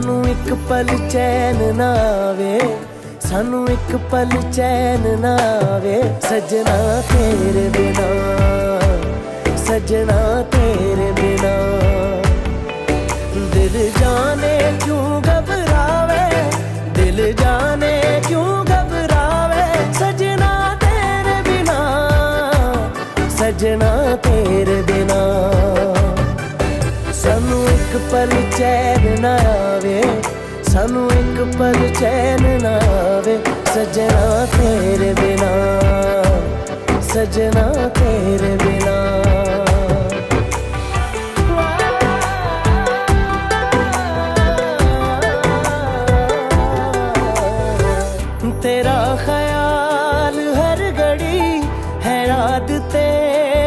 सानू एक पल चैन ना आवे, सानू एक पल चैन ना आवे, सजना तेरे बिना, सजना तेरे बिना। दिल जाने क्यों घबरावे, दिल जाने क्यों घबरावे, सजना तेरे बिना, सजना तेरे बिना। सानू एक पल चैन ना आवे, सानू एक पल चैन ना आवे, सजना तेरे बिना, सजना तेरे बिना। तेरा ख्याल हर घड़ी है आदते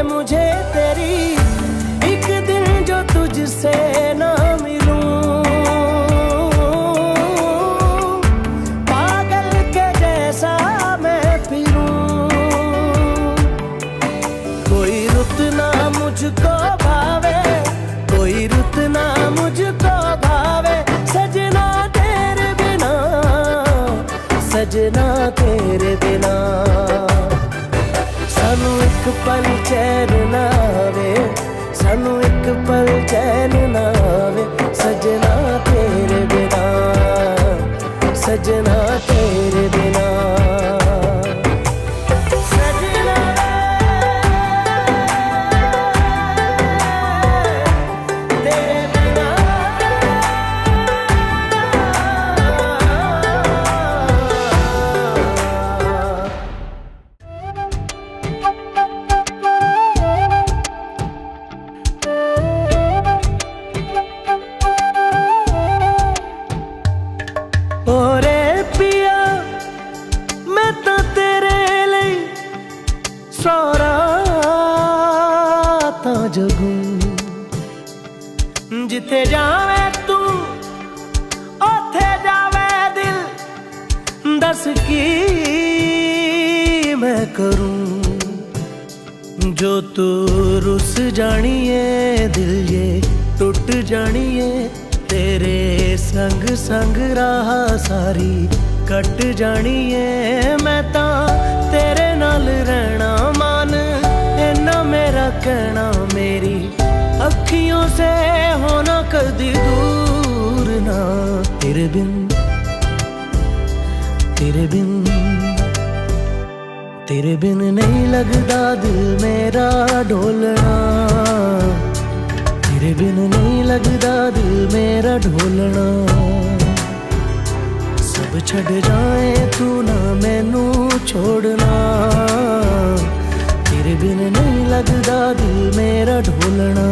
मुझे तेरी, एक दिन जो तुझसे ना मिलूं, पागल के जैसा मैं फिरूं। कोई रुत ना मुझको भावे, कोई रुत ना मुझको भावे, सजना तेरे बिना, सजना तेरे बिना। सानू एक पल चैन ना आवे, सानू एक पल चैन ना आवे, सजना तेरे बिना, सजना तेरे बिना। ओरे पिया मैं तो तेरे लिए सौ रातां जगूं, जिथे जावे तू ओथे जावे दिल, दस की मैं करूं। जो तू रुस जानिए दिल ये टूट जानिए, तेरे संग संग राह सारी कट जानिए। मैं ता तेरे नाल रहना मान, इन्ना मेरा कहना, मेरी अखियों से होना कदी दूर ना। तेरे बिन, तेरे बिन, तेरे बिन नहीं लगदा दिल मेरा ढोलना, तेरे बिन नहीं लगदा दिल मेरा ढोलना। सब छड़ जाए तू ना मैनू छोड़ना, तेरे बिन नहीं लगदा दिल मेरा ढोलना।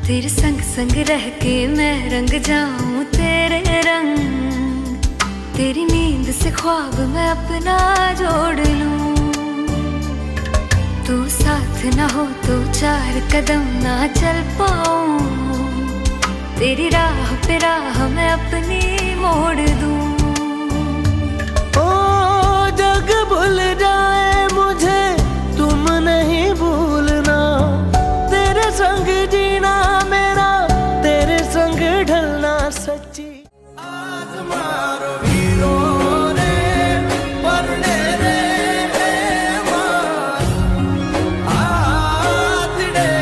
तेरे संग संग रह के मैं रंग जाऊं तेरे रंग, तेरी नींद से ख्वाब मैं अपना जोड़ लूं। तू साथ ना हो तो चार कदम ना चल पाऊं, तेरी राह पे राह मैं अपनी मोड़ दूं। ओ जग भूल जाए मुझे तुम नहीं भूलना, तेरे संग जीना मेरा, तेरे संग ढलना सच्ची। आज मारो वीरो रे परने रे मार, आज डे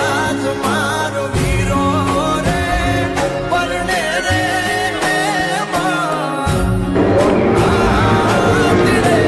आज मारो वीरो रे परने रे मार, आज डे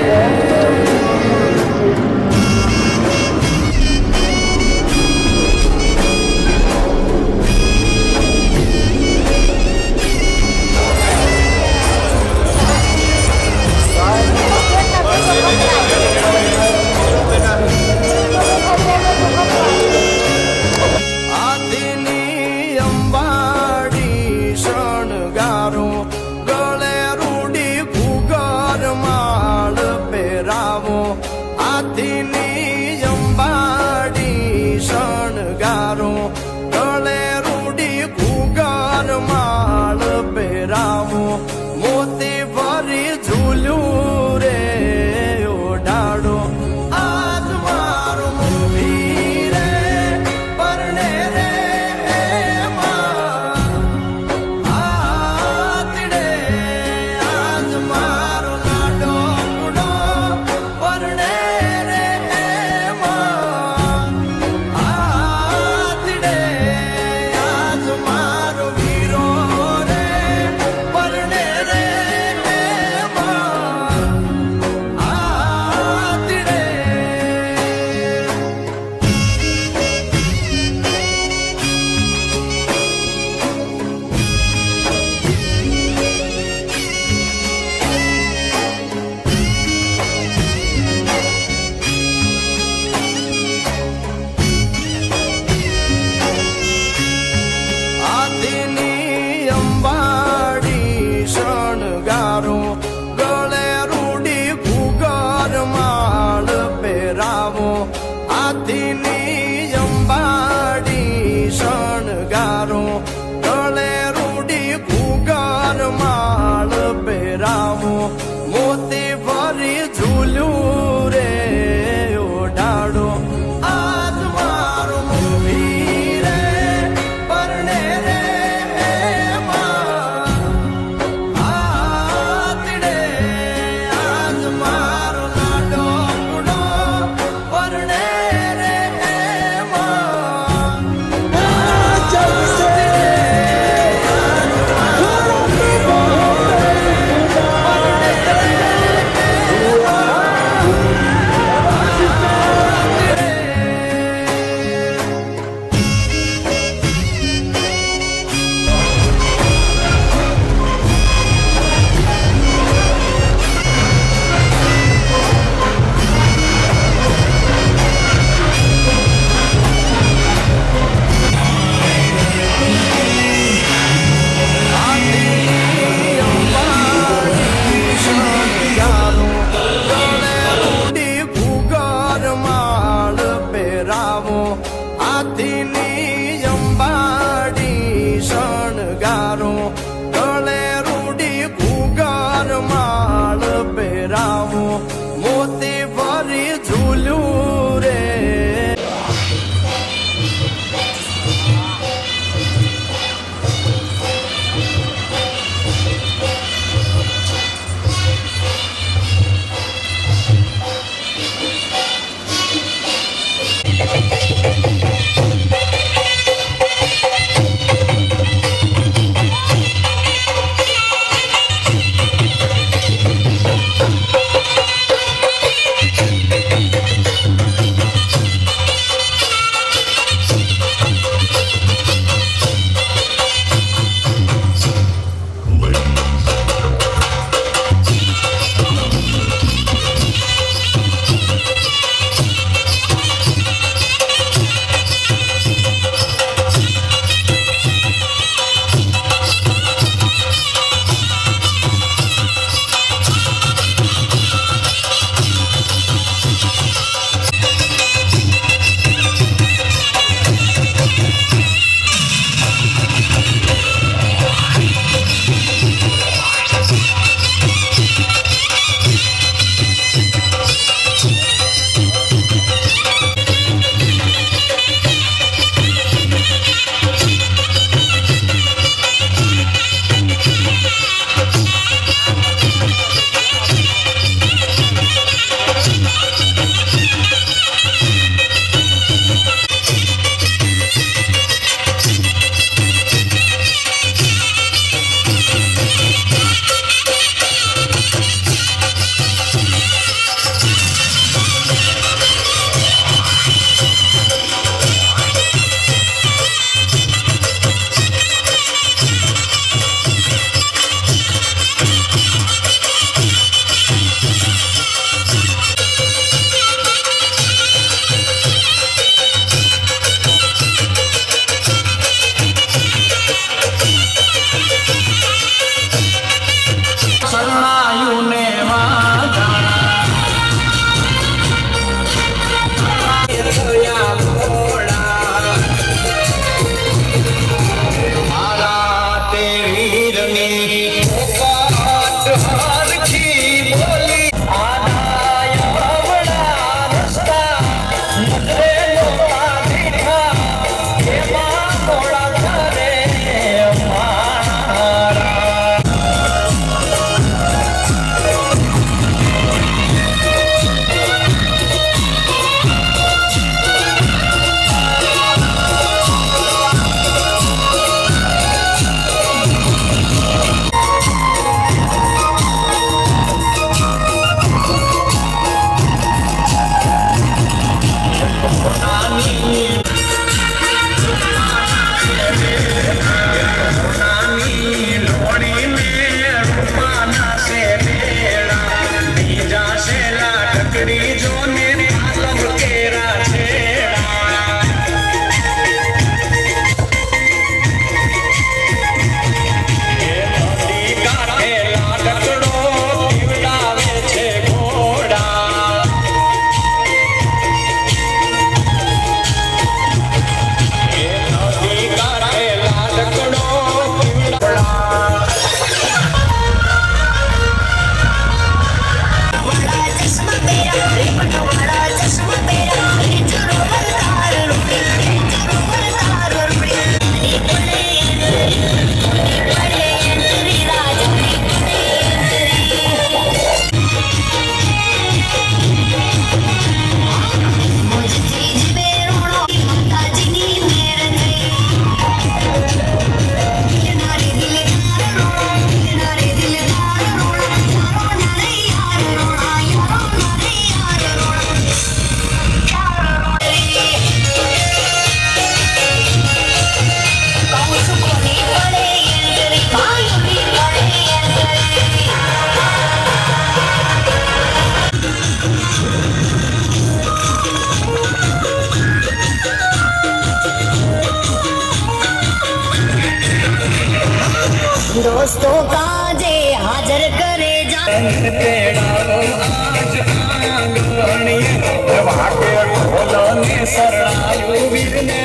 તેડાવો આજ આંગણીએ વાગે ઢોલો ને શરણાયું વીરને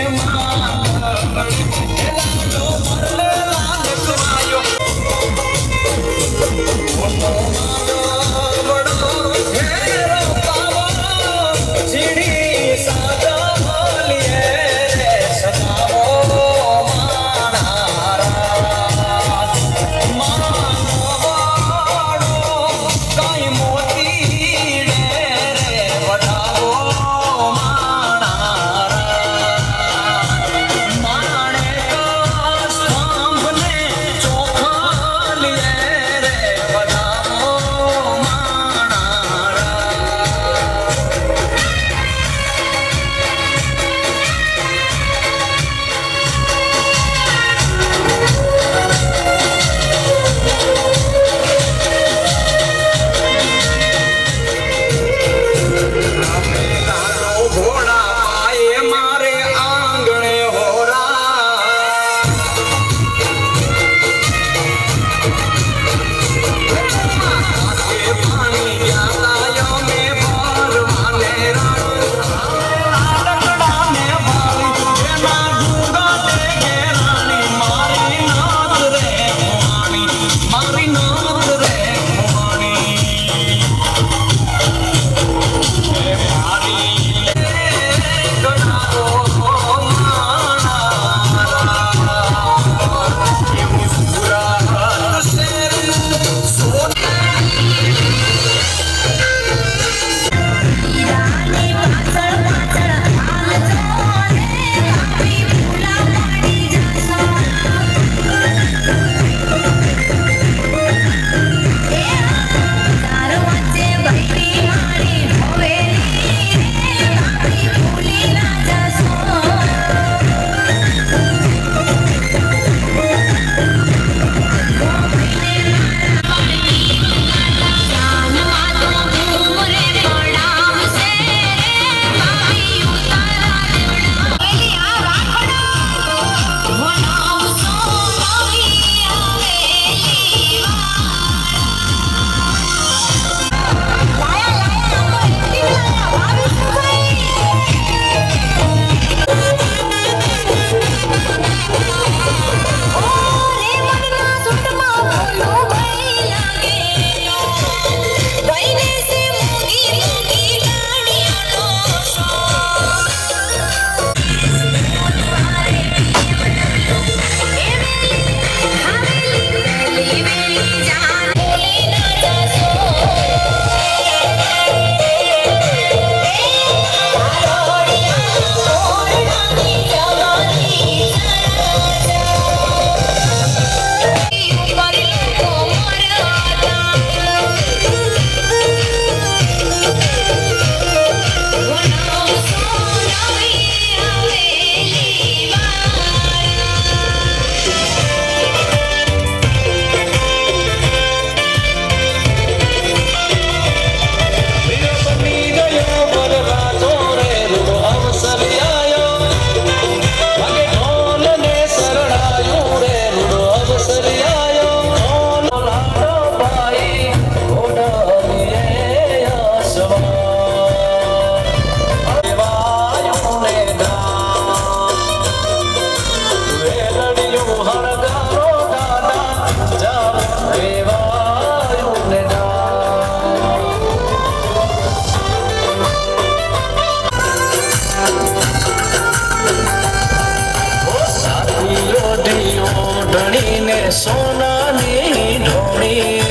સોનાની ઢોળી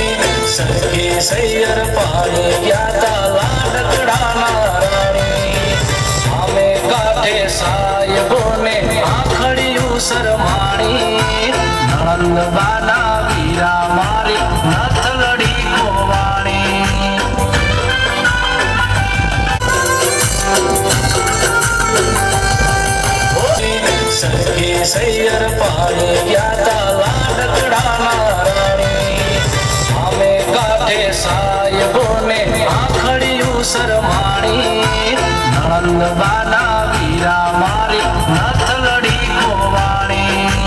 સખી સૈયર પાડી ગયા તા લાડકડાના રાણી સામે કાઢે સાહેબોને આખડિયું શરમાણી નણંદબાના વીરા મારી નથલડી ગોવાણી સખી સૈયર પાડી ગયા તા લાડકડાના રાણી સામે કાઢે સાહેબોને આખડિયું શરમાણી નણંદબાના વીરા મારી નથલડી ગોવાણી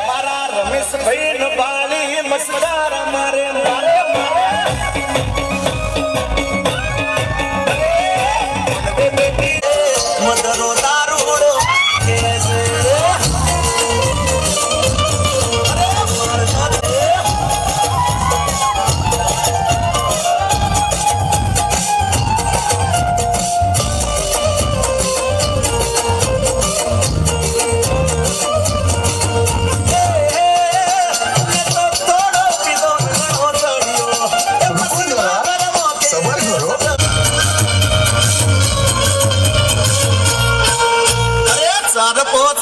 મારા રમેશભાઈ નો બાળી મસ્કાર મારે મારે મદરો દારૂડો ખેલે છે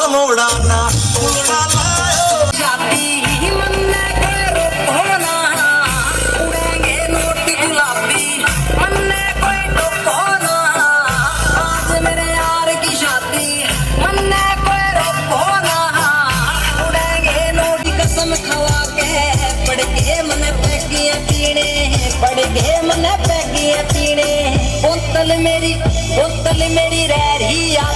મોડાના ઉડા લાયો जाती मन करो होना उड़ेंगे नोट गुलाबी मन कोई तो होना आज मेरे यार की शादी मन कोई रोना उड़ेंगे नोट कसम खवा के पड़ गए मन पैगी पीने पड़ गए मन पैगी पीने बोतल मेरी रह रही यार